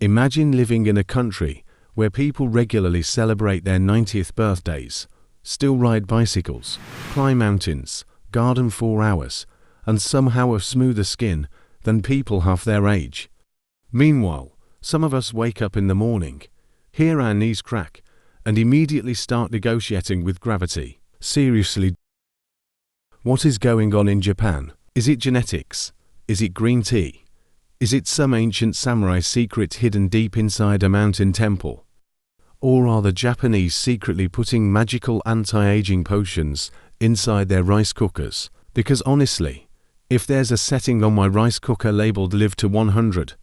Imagine living in a country where people regularly celebrate their 90th birthdays, still ride bicycles, climb mountains, garden for hours, and somehow have smoother skin than people half their age. Meanwhile, some of us wake up in the morning, hear our knees crack, and immediately start negotiating with gravity. Seriously, what is going on in Japan? Is it genetics? Is it green tea? Is it some ancient samurai secret hidden deep inside a mountain temple? Or are the Japanese secretly putting magical anti-aging potions inside their rice cookers? Because honestly, if there's a setting on my rice cooker labeled Live to 100,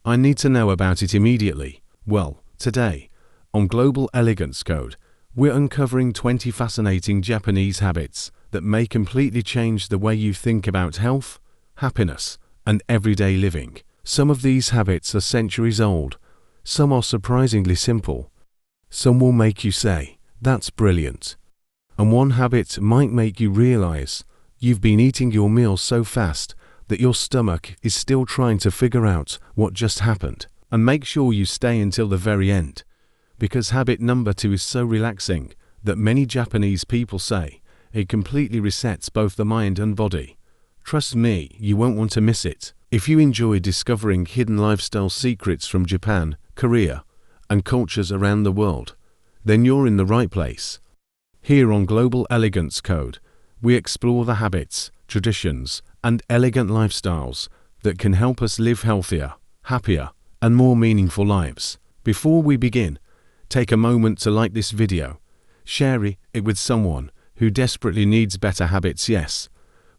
I need to know about it immediately. Well, today, on Global Elegance Code, we're uncovering 20 fascinating Japanese habits that may completely change the way you think about health, happiness, and everyday living. Some of these habits are centuries old, some are surprisingly simple, some will make you say, "That's brilliant." And one habit might make you realize you've been eating your meals so fast that your stomach is still trying to figure out what just happened. And make sure you stay until the very end, because habit number 2 is so relaxing that many Japanese people say it completely resets both the mind and body. Trust me, you won't want to miss it. If you enjoy discovering hidden lifestyle secrets from Japan, Korea, and cultures around the world, then you're in the right place. Here on Global Elegance Code, we explore the habits, traditions, and elegant lifestyles that can help us live healthier, happier, and more meaningful lives. Before we begin, take a moment to like this video, share it with someone who desperately needs better habits. Yes,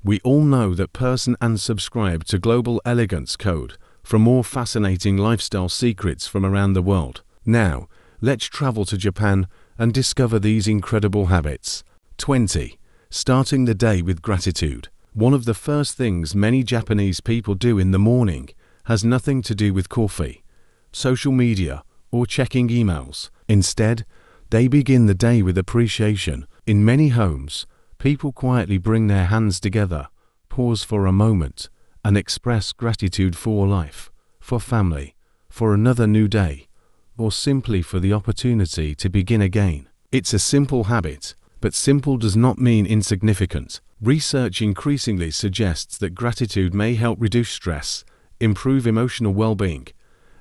we all know that person, and subscribe to Global Elegance Code for more fascinating lifestyle secrets from around the world. Now, let's travel to Japan and discover these incredible habits. 20. Starting the day with gratitude. One of the first things many Japanese people do in the morning has nothing to do with coffee, social media, or checking emails. Instead, they begin the day with appreciation. In many homes, people quietly bring their hands together, pause for a moment, and express gratitude for life, for family, for another new day, or simply for the opportunity to begin again. It's a simple habit, but simple does not mean insignificant. Research increasingly suggests that gratitude may help reduce stress, improve emotional well-being,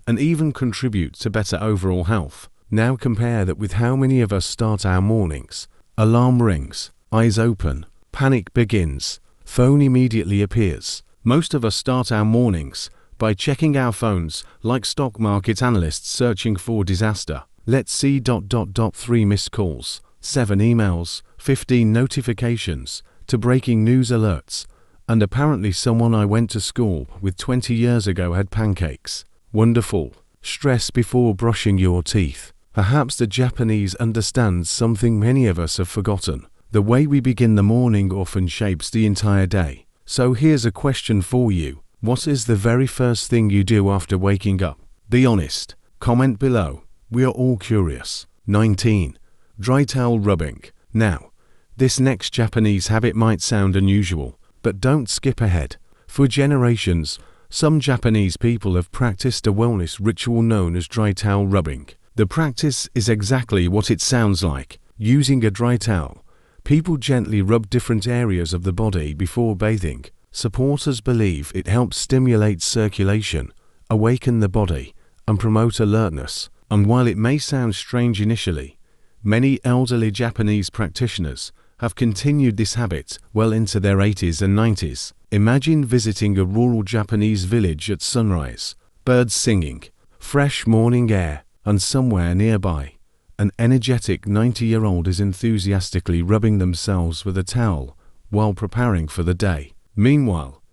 and even contribute to better overall health. Now compare that with how many of us start our mornings. Alarm rings, eyes open, panic begins, phone immediately appears. Most of us start our mornings by checking our phones like stock market analysts searching for disaster. Let's see 3 missed calls, 7 emails, 15 notifications, to breaking news alerts, and apparently someone I went to school with 20 years ago had pancakes. Wonderful. Stress before brushing your teeth. Perhaps the Japanese understand something many of us have forgotten. The way we begin the morning often shapes the entire day. So here's a question for you. What is the very first thing you do after waking up? Be honest. Comment below. We are all curious. 19. Dry towel rubbing. Now, this next Japanese habit might sound unusual, but don't skip ahead. For generations, some Japanese people have practiced a wellness ritual known as dry towel rubbing. The practice is exactly what it sounds like. Using a dry towel, people gently rub different areas of the body before bathing. Supporters believe it helps stimulate circulation, awaken the body, and promote alertness. And while it may sound strange initially, many elderly Japanese practitioners have continued this habit well into their 80s and 90s. Imagine visiting a rural Japanese village at sunrise, birds singing, fresh morning air, and somewhere nearby, an energetic 90-year-old is enthusiastically rubbing themselves with a towel while preparing for the day. Meanwhile,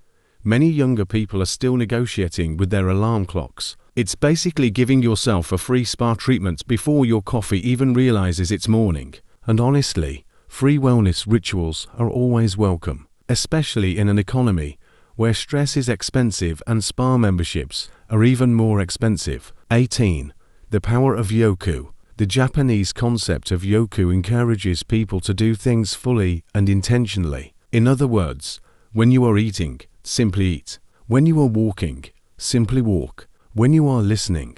many younger people are still negotiating with their alarm clocks. It's basically giving yourself a free spa treatment before your coffee even realizes it's morning. And honestly, free wellness rituals are always welcome, especially in an economy where stress is expensive and spa memberships are even more expensive. 18. The power of yoku. The Japanese concept of yoku encourages people to do things fully and intentionally. In other words, when you are eating, simply eat. When you are walking, simply walk. When you are listening,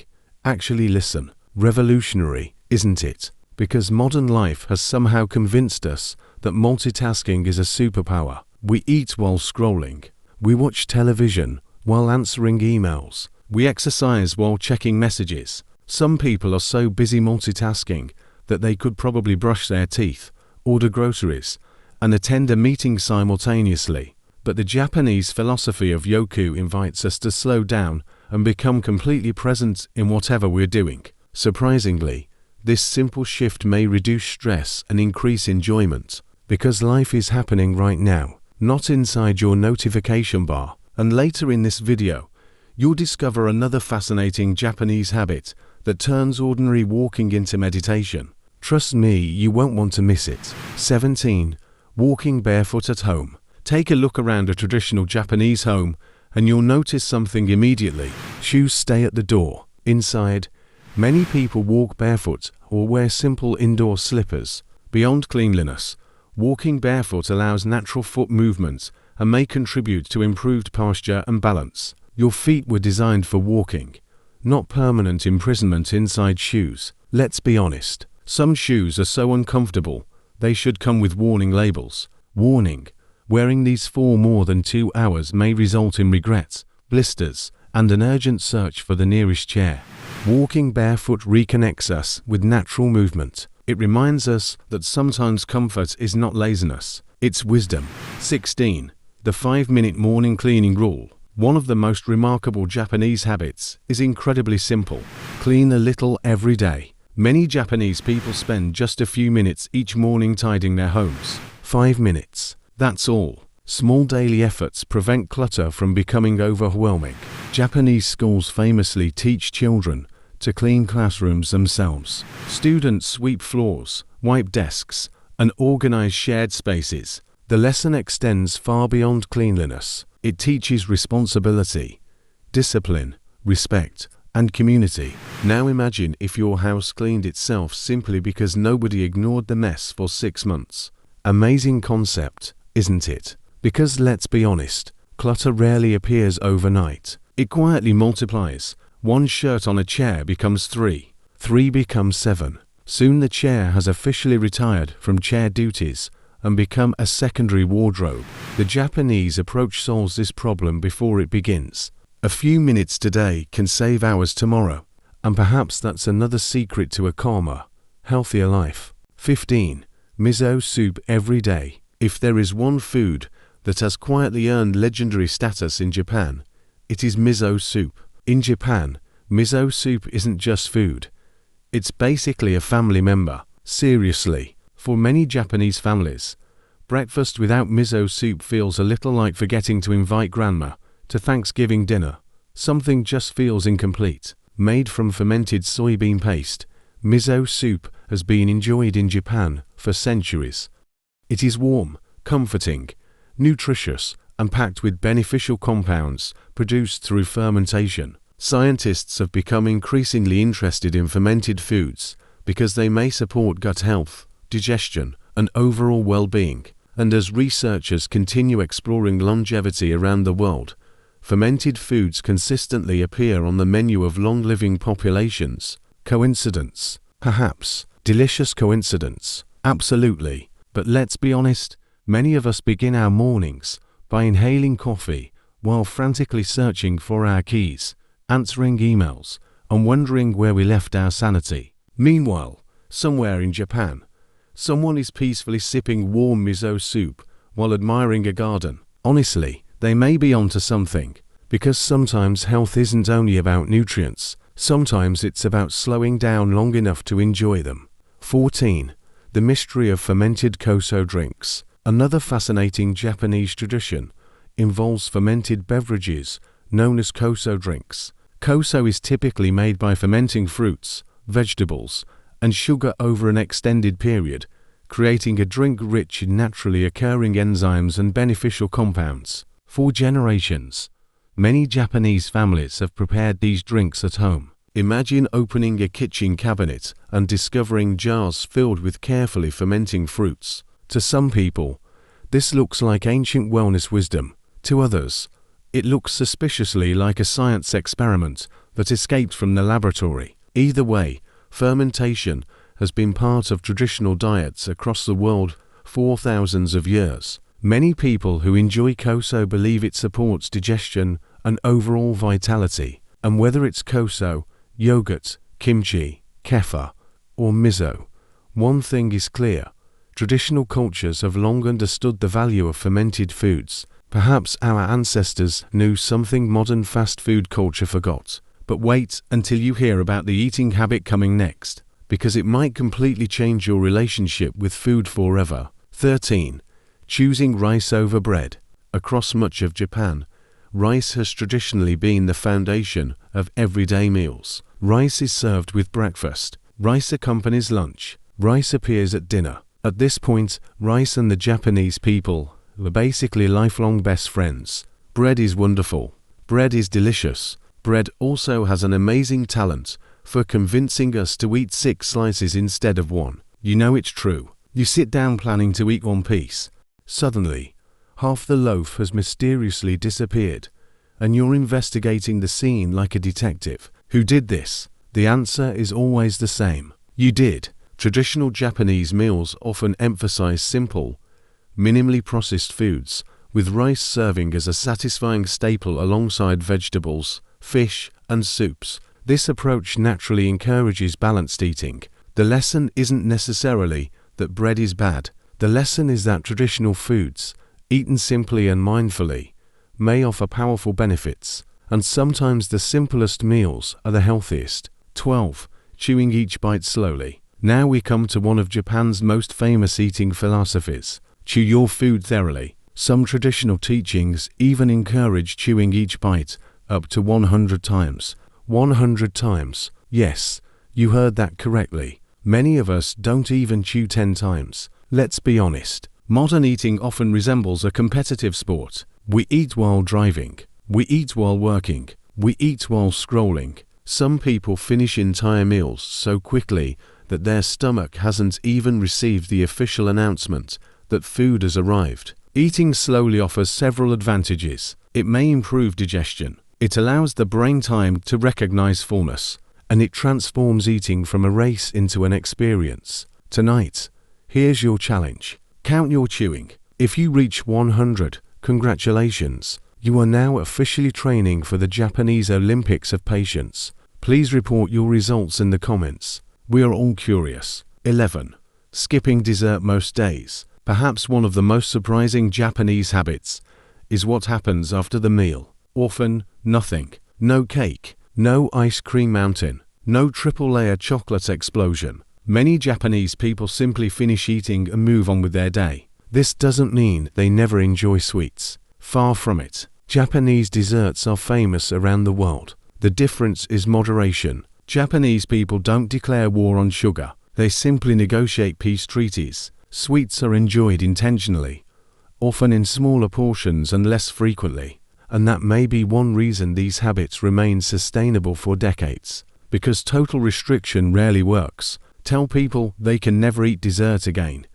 Actually listen. Revolutionary, isn't it? Because modern life has somehow convinced us that multitasking is a superpower. We eat while scrolling. We watch television while answering emails. We exercise while checking messages. Some people are so busy multitasking that they could probably brush their teeth, order groceries, and attend a meeting simultaneously. But the Japanese philosophy of yoku invites us to slow down and become completely present in whatever we're doing. Surprisingly, this simple shift may reduce stress and increase enjoyment, because life is happening right now, not inside your notification bar. And later in this video, you'll discover another fascinating Japanese habit that turns ordinary walking into meditation. Trust me, you won't want to miss it. 17. Walking barefoot at home. Take a look around a traditional Japanese home and you'll notice something immediately. Shoes stay at the door. Inside, many people walk barefoot or wear simple indoor slippers. Beyond cleanliness, walking barefoot allows natural foot movement and may contribute to improved posture and balance. Your feet were designed for walking, not permanent imprisonment inside shoes. Let's be honest, some shoes are so uncomfortable, they should come with warning labels. Warning: wearing these for more than 2 hours may result in regrets, blisters, and an urgent search for the nearest chair. Walking barefoot reconnects us with natural movement. It reminds us that sometimes comfort is not laziness, it's wisdom. 16. The 5-minute morning cleaning rule. One of the most remarkable Japanese habits is incredibly simple. Clean a little every day. Many Japanese people spend just a few minutes each morning tidying their homes. 5 minutes. That's all. Small daily efforts prevent clutter from becoming overwhelming. Japanese schools famously teach children to clean classrooms themselves. Students sweep floors, wipe desks, and organize shared spaces. The lesson extends far beyond cleanliness. It teaches responsibility, discipline, respect, and community. Now imagine if your house cleaned itself simply because nobody ignored the mess for 6 months. Amazing concept, isn't it? Because let's be honest, clutter rarely appears overnight. It quietly multiplies. 1 shirt on a chair becomes 3. 3 becomes 7. Soon the chair has officially retired from chair duties and become a secondary wardrobe. The Japanese approach solves this problem before it begins. A few minutes today can save hours tomorrow, and perhaps that's another secret to a calmer, healthier life. 15. Miso soup every day. If there is one food that has quietly earned legendary status in Japan, it is miso soup. In Japan, miso soup isn't just food. It's basically a family member. Seriously, for many Japanese families, breakfast without miso soup feels a little like forgetting to invite grandma to Thanksgiving dinner. Something just feels incomplete. Made from fermented soybean paste, miso soup has been enjoyed in Japan for centuries. It is warm, comforting, nutritious, and packed with beneficial compounds produced through fermentation. Scientists have become increasingly interested in fermented foods because they may support gut health, digestion, and overall well-being. And as researchers continue exploring longevity around the world, fermented foods consistently appear on the menu of long-living populations. Coincidence? Perhaps. Delicious coincidence? Absolutely. But let's be honest, many of us begin our mornings by inhaling coffee while frantically searching for our keys, answering emails, and wondering where we left our sanity. Meanwhile, somewhere in Japan, someone is peacefully sipping warm miso soup while admiring a garden. Honestly, they may be onto something, because sometimes health isn't only about nutrients, sometimes it's about slowing down long enough to enjoy them. 14. The mystery of fermented koso drinks. Another fascinating Japanese tradition involves fermented beverages known as koso drinks. Koso is typically made by fermenting fruits, vegetables, and sugar over an extended period, creating a drink rich in naturally occurring enzymes and beneficial compounds. For generations, many Japanese families have prepared these drinks at home. Imagine opening a kitchen cabinet and discovering jars filled with carefully fermenting fruits. To some people, this looks like ancient wellness wisdom. To others, it looks suspiciously like a science experiment that escaped from the laboratory. Either way, fermentation has been part of traditional diets across the world for thousands of years. Many people who enjoy koso believe it supports digestion and overall vitality. And whether it's koso, yogurt, kimchi, kefir, or miso, one thing is clear. Traditional cultures have long understood the value of fermented foods. Perhaps our ancestors knew something modern fast food culture forgot. But wait until you hear about the eating habit coming next, because it might completely change your relationship with food forever. 13. Choosing rice over bread. Across much of Japan, rice has traditionally been the foundation of everyday meals. Rice is served with breakfast. Rice accompanies lunch. Rice appears at dinner. At this point, rice and the Japanese people were basically lifelong best friends. Bread is wonderful. Bread is delicious. Bread also has an amazing talent for convincing us to eat 6 slices instead of 1. You know it's true. You sit down planning to eat 1 piece. Suddenly, half the loaf has mysteriously disappeared, and you're investigating the scene like a detective. Who did this? The answer is always the same. You did. Traditional Japanese meals often emphasize simple, minimally processed foods, with rice serving as a satisfying staple alongside vegetables, fish, and soups. This approach naturally encourages balanced eating. The lesson isn't necessarily that bread is bad. The lesson is that traditional foods, eaten simply and mindfully, may offer powerful benefits, and sometimes the simplest meals are the healthiest. 12. Chewing each bite slowly. Now we come to one of Japan's most famous eating philosophies. Chew your food thoroughly. Some traditional teachings even encourage chewing each bite up to 100 times. 100 times. Yes, you heard that correctly. Many of us don't even chew 10 times. Let's be honest. Modern eating often resembles a competitive sport. We eat while driving. We eat while working. We eat while scrolling. Some people finish entire meals so quickly that their stomach hasn't even received the official announcement that food has arrived. Eating slowly offers several advantages. It may improve digestion. It allows the brain time to recognize fullness, and it transforms eating from a race into an experience. Tonight, here's your challenge. Count your chewing. If you reach 100, congratulations. You are now officially training for the Japanese Olympics of Patience. Please report your results in the comments. We are all curious. 11. Skipping dessert most days. Perhaps one of the most surprising Japanese habits is what happens after the meal. Often, nothing. No cake. No ice cream mountain. No triple-layer chocolate explosion. Many Japanese people simply finish eating and move on with their day. This doesn't mean they never enjoy sweets. Far from it. Japanese desserts are famous around the world. The difference is moderation. Japanese people don't declare war on sugar. They simply negotiate peace treaties. Sweets are enjoyed intentionally, often in smaller portions and less frequently. And that may be one reason these habits remain sustainable for decades. Because total restriction rarely works. Tell people they can never eat dessert again,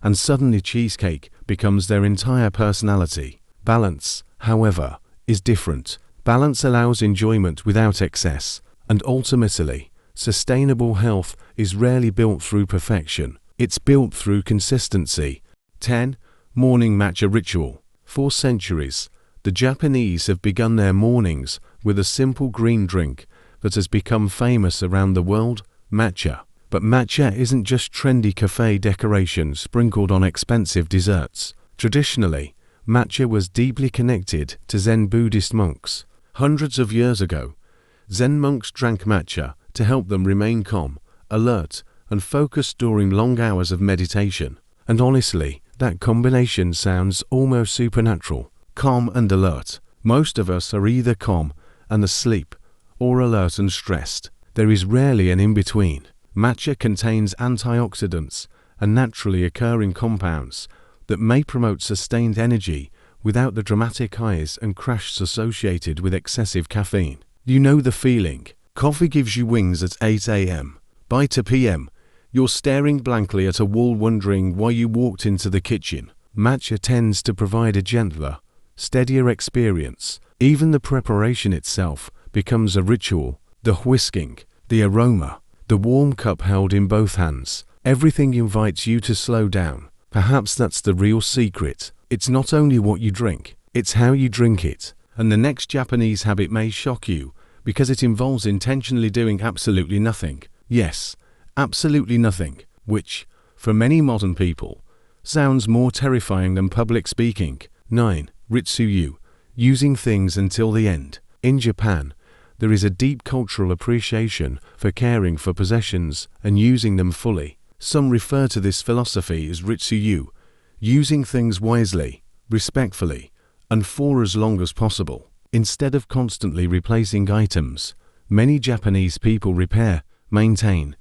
and suddenly cheesecake becomes their entire personality. Balance, however, is different. Balance allows enjoyment without excess, and ultimately, sustainable health is rarely built through perfection. It's built through consistency. 10. Morning matcha ritual. For centuries, the Japanese have begun their mornings with a simple green drink that has become famous around the world, matcha. But matcha isn't just trendy cafe decoration sprinkled on expensive desserts. Traditionally, matcha was deeply connected to Zen Buddhist monks. Hundreds of years ago, Zen monks drank matcha to help them remain calm, alert, and focused during long hours of meditation. And honestly, that combination sounds almost supernatural. Calm and alert. Most of us are either calm and asleep, or alert and stressed. There is rarely an in-between. Matcha contains antioxidants and naturally occurring compounds that may promote sustained energy without the dramatic highs and crashes associated with excessive caffeine. You know the feeling. Coffee gives you wings at 8 a.m. By 2 p.m., you're staring blankly at a wall wondering why you walked into the kitchen. Matcha tends to provide a gentler, steadier experience. Even the preparation itself becomes a ritual. The whisking, The aroma, the warm cup held in both hands. Everything invites you to slow down. Perhaps that's the real secret. It's not only what you drink, it's how you drink it. And the next Japanese habit may shock you, because it involves intentionally doing absolutely nothing. Yes, absolutely nothing, which, for many modern people, sounds more terrifying than public speaking. 9. Ritsuyu, using things until the end. In Japan, there is a deep cultural appreciation for caring for possessions and using them fully. Some refer to this philosophy as ritsuyu, using things wisely, respectfully, and for as long as possible. Instead of constantly replacing items, many Japanese people repair, maintain,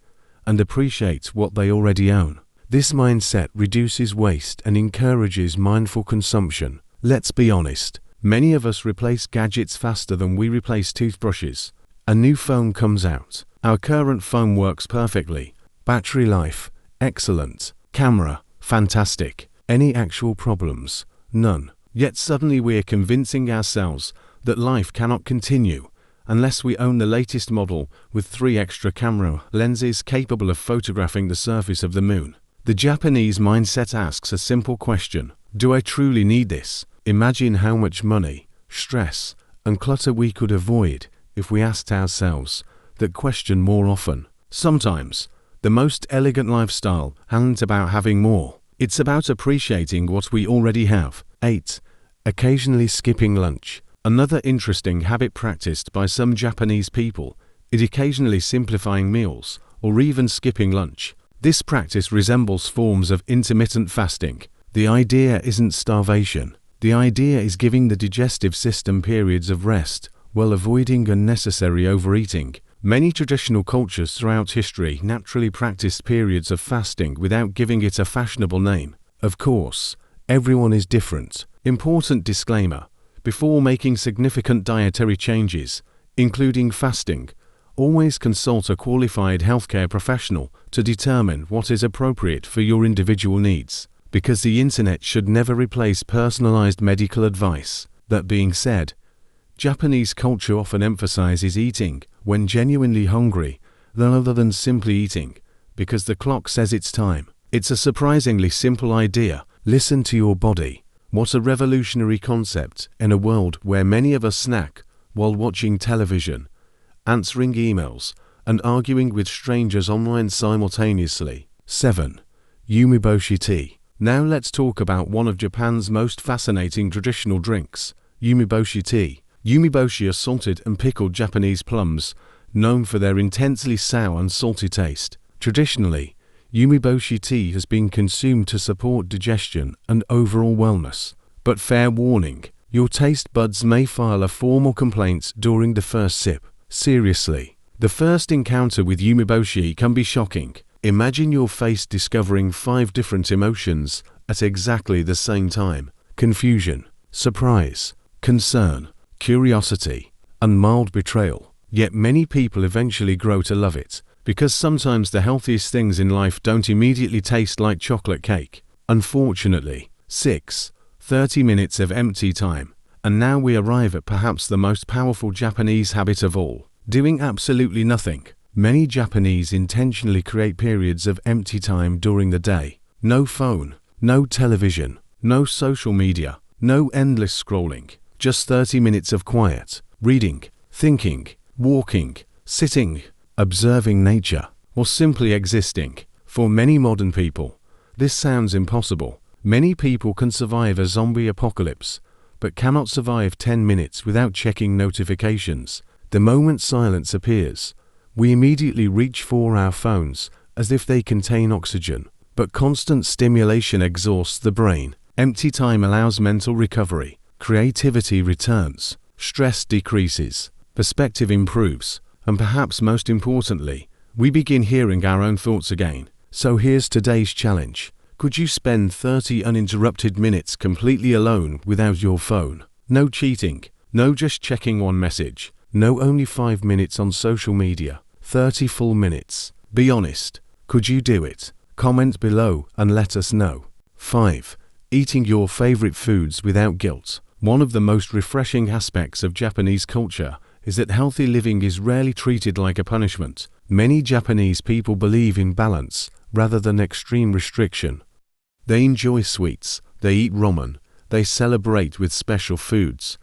and appreciate what they already own. This mindset reduces waste and encourages mindful consumption. Let's be honest, many of us replace gadgets faster than we replace toothbrushes. A new phone comes out. Our current phone works perfectly. Battery life, excellent. Camera, fantastic. Any actual problems? None. Yet suddenly we are convincing ourselves that life cannot continue unless we own the latest model with 3 extra camera lenses capable of photographing the surface of the moon. The Japanese mindset asks a simple question: do I truly need this? Imagine how much money, stress, and clutter we could avoid if we asked ourselves that question more often. Sometimes, the most elegant lifestyle isn't about having more. It's about appreciating what we already have. 8. Occasionally skipping lunch. Another interesting habit practiced by some Japanese people is occasionally simplifying meals or even skipping lunch. This practice resembles forms of intermittent fasting. The idea isn't starvation. The idea is giving the digestive system periods of rest while avoiding unnecessary overeating. Many traditional cultures throughout history naturally practiced periods of fasting without giving it a fashionable name. Of course, everyone is different. Important disclaimer: before making significant dietary changes, including fasting, always consult a qualified healthcare professional to determine what is appropriate for your individual needs, because the internet should never replace personalized medical advice. That being said, Japanese culture often emphasizes eating when genuinely hungry rather than simply eating because the clock says it's time. It's a surprisingly simple idea. Listen to your body. What a revolutionary concept in a world where many of us snack while watching television, answering emails, and arguing with strangers online simultaneously. 7. Yumiboshi tea. Now let's talk about one of Japan's most fascinating traditional drinks, yumiboshi tea. Yumiboshi are salted and pickled Japanese plums, known for their intensely sour and salty taste. Traditionally, yumiboshi tea has been consumed to support digestion and overall wellness. But fair warning, your taste buds may file a formal complaint during the first sip. Seriously, the first encounter with yumiboshi can be shocking. Imagine your face discovering 5 different emotions at exactly the same time: confusion, surprise, concern, curiosity, and mild betrayal. Yet many people eventually grow to love it, because sometimes the healthiest things in life don't immediately taste like chocolate cake. Unfortunately. 6. 30 minutes of empty time. And now we arrive at perhaps the most powerful Japanese habit of all: doing absolutely nothing. Many Japanese intentionally create periods of empty time during the day. No phone, no television, no social media, no endless scrolling. Just 30 minutes of quiet, reading, thinking, walking, sitting, observing nature, or simply existing. For many modern people, this sounds impossible. Many people can survive a zombie apocalypse, but cannot survive 10 minutes without checking notifications. The moment silence appears, we immediately reach for our phones as if they contain oxygen. But constant stimulation exhausts the brain. Empty time allows mental recovery. Creativity returns, stress decreases, perspective improves, and perhaps most importantly, we begin hearing our own thoughts again. So here's today's challenge. Could you spend 30 uninterrupted minutes completely alone without your phone? No cheating, no just checking one message, no only 5 minutes on social media, 30 full minutes. Be honest, could you do it? Comment below and let us know. 5. Eating your favorite foods without guilt. One of the most refreshing aspects of Japanese culture is that healthy living is rarely treated like a punishment. Many Japanese people believe in balance rather than extreme restriction. They enjoy sweets, they eat ramen, they celebrate with special foods.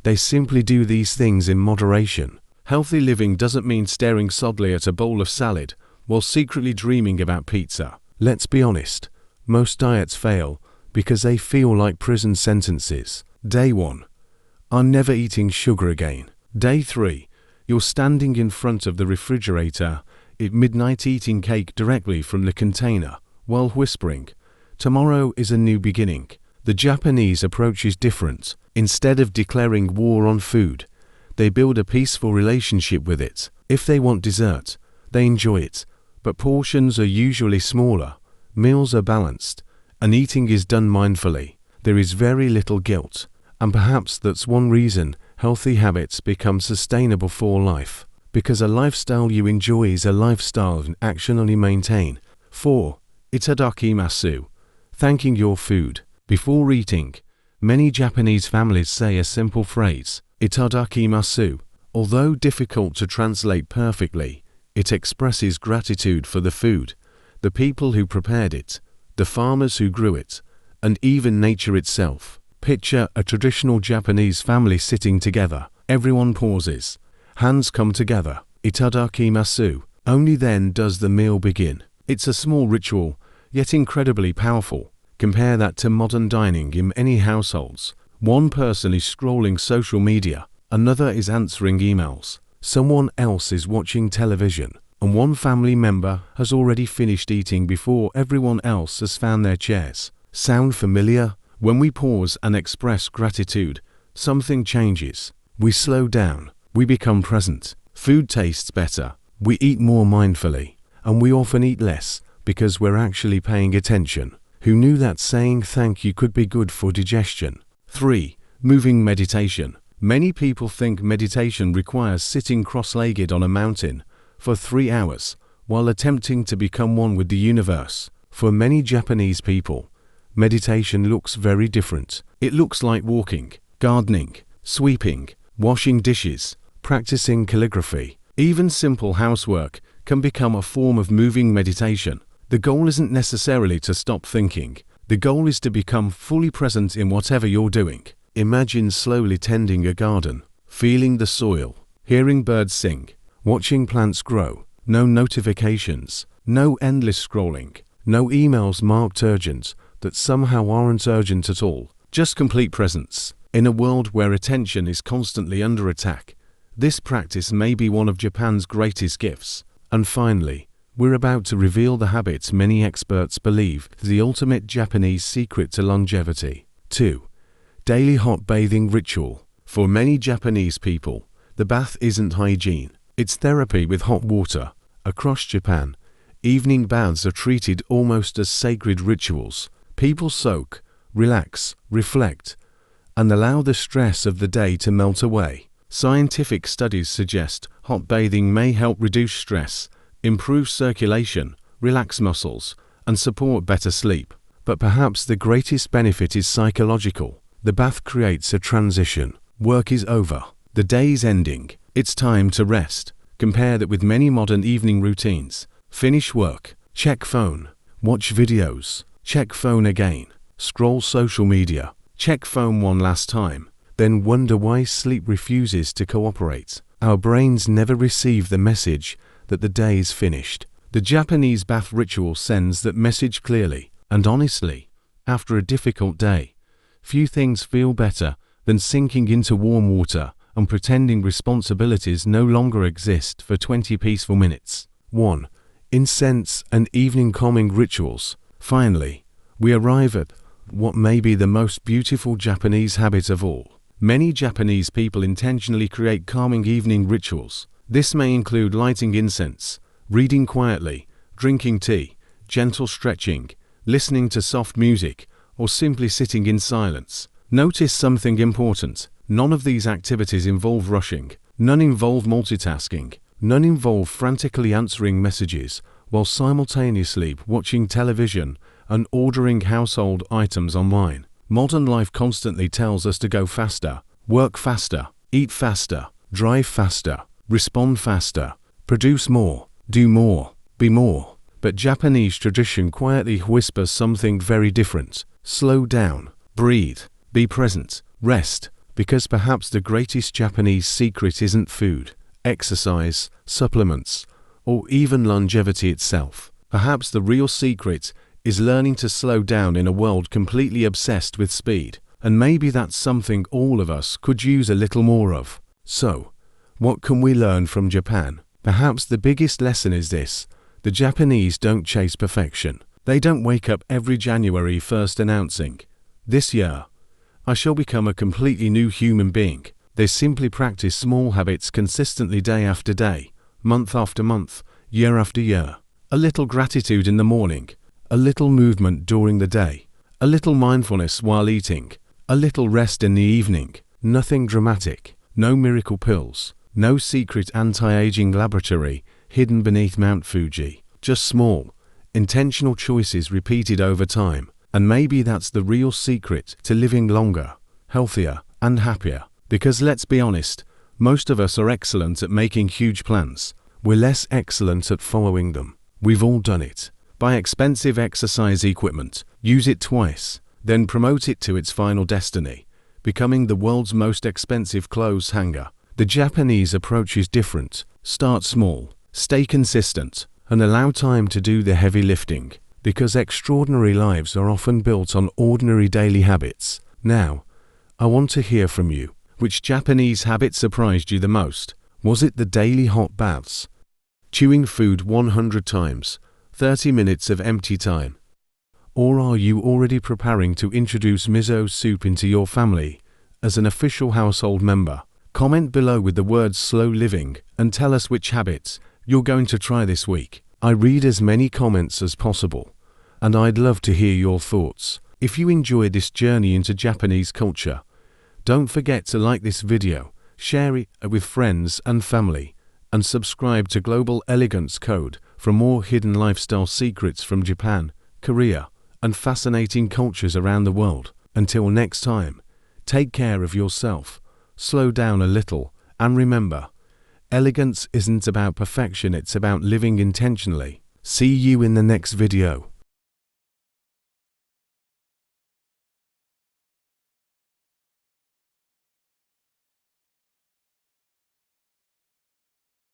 They simply do these things in moderation. Healthy living doesn't mean staring soddily at a bowl of salad while secretly dreaming about pizza. Let's be honest, most diets fail because they feel like prison sentences. Day 1. I'm never eating sugar again. Day 3. You're standing in front of the refrigerator at midnight eating cake directly from the container while whispering, tomorrow is a new beginning. The Japanese approach is different. Instead of declaring war on food, they build a peaceful relationship with it. If they want dessert, they enjoy it, but portions are usually smaller, meals are balanced, and eating is done mindfully. There is very little guilt, and perhaps that's one reason healthy habits become sustainable for life, because a lifestyle you enjoy is a lifestyle you actually maintain. 4. Itadakimasu, thanking your food. Before eating, many Japanese families say a simple phrase, itadakimasu. Although difficult to translate perfectly, it expresses gratitude for the food, the people who prepared it, the farmers who grew it, and even nature itself. Picture a traditional Japanese family sitting together. Everyone pauses. Hands come together. Itadakimasu. Only then does the meal begin. It's a small ritual, yet incredibly powerful. Compare that to modern dining in many households. One person is scrolling social media, another is answering emails, someone else is watching television, and one family member has already finished eating before everyone else has found their chairs. Sound familiar? When we pause and express gratitude, something changes. We slow down, we become present, food tastes better, we eat more mindfully, and we often eat less because we're actually paying attention. Who knew that saying thank you could be good for digestion? 3. Moving meditation. Many people think meditation requires sitting cross-legged on a mountain for 3 hours while attempting to become one with the universe. For many Japanese people, meditation looks very different. It looks like walking, gardening, sweeping, washing dishes, practicing calligraphy. Even simple housework can become a form of moving meditation. The goal isn't necessarily to stop thinking. The goal is to become fully present in whatever you're doing. Imagine slowly tending a garden, feeling the soil, hearing birds sing, watching plants grow. No notifications, no endless scrolling, no emails marked urgent that somehow aren't urgent at all. Just complete presence. In a world where attention is constantly under attack, this practice may be one of Japan's greatest gifts. And finally, we're about to reveal the habits many experts believe is the ultimate Japanese secret to longevity. 2. Daily hot bathing ritual. For many Japanese people, the bath isn't hygiene, it's therapy with hot water. Across Japan, evening baths are treated almost as sacred rituals. People soak, relax, reflect, and allow the stress of the day to melt away. Scientific studies suggest hot bathing may help reduce stress, improve circulation, relax muscles, and support better sleep. But perhaps the greatest benefit is psychological. The bath creates a transition. Work is over. The day's ending. It's time to rest. Compare that with many modern evening routines. Finish work, check phone, watch videos, check phone again, scroll social media, check phone one last time, then wonder why sleep refuses to cooperate. Our brains never receive the message that the day is finished. The Japanese bath ritual sends that message clearly and honestly. After a difficult day, few things feel better than sinking into warm water and pretending responsibilities no longer exist for 20 peaceful minutes. 1. Incense and evening calming rituals. Finally, we arrive at what may be the most beautiful Japanese habit of all. Many Japanese people intentionally create calming evening rituals. This may include lighting incense, reading quietly, drinking tea, gentle stretching, listening to soft music, or simply sitting in silence. Notice something important. None of these activities involve rushing. None involve multitasking. None involve frantically answering messages while simultaneously watching television and ordering household items online. Modern life constantly tells us to go faster, work faster, eat faster, drive faster, respond faster, produce more, do more, be more. But Japanese tradition quietly whispers something very different. Slow down, breathe, be present, rest, because perhaps the greatest Japanese secret isn't food, exercise, supplements, or even longevity itself. Perhaps the real secret is learning to slow down in a world completely obsessed with speed. And maybe that's something all of us could use a little more of. So, what can we learn from Japan? Perhaps the biggest lesson is this: the Japanese don't chase perfection. They don't wake up every January 1st announcing, "This year, I shall become a completely new human being." They simply practice small habits consistently day after day, month after month, year after year. A little gratitude in the morning, a little movement during the day, a little mindfulness while eating, a little rest in the evening. Nothing dramatic, no miracle pills, no secret anti-aging laboratory hidden beneath Mount Fuji. Just small, intentional choices repeated over time. And maybe that's the real secret to living longer, healthier, and happier. Because let's be honest, most of us are excellent at making huge plans. We're less excellent at following them. We've all done it. Buy expensive exercise equipment, use it twice, then promote it to its final destiny, becoming the world's most expensive clothes hanger. The Japanese approach is different. Start small, stay consistent, and allow time to do the heavy lifting, because extraordinary lives are often built on ordinary daily habits. Now, I want to hear from you. Which Japanese habit surprised you the most? Was it the daily hot baths? Chewing food 100 times, 30 minutes of empty time? Or are you already preparing to introduce miso soup into your family as an official household member? Comment below with the words slow living and tell us which habits you're going to try this week. I read as many comments as possible, and I'd love to hear your thoughts. If you enjoyed this journey into Japanese culture, don't forget to like this video, share it with friends and family, and subscribe to Global Elegance Code for more hidden lifestyle secrets from Japan, Korea, and fascinating cultures around the world. Until next time, take care of yourself, slow down a little, and remember, elegance isn't about perfection, it's about living intentionally. See you in the next video.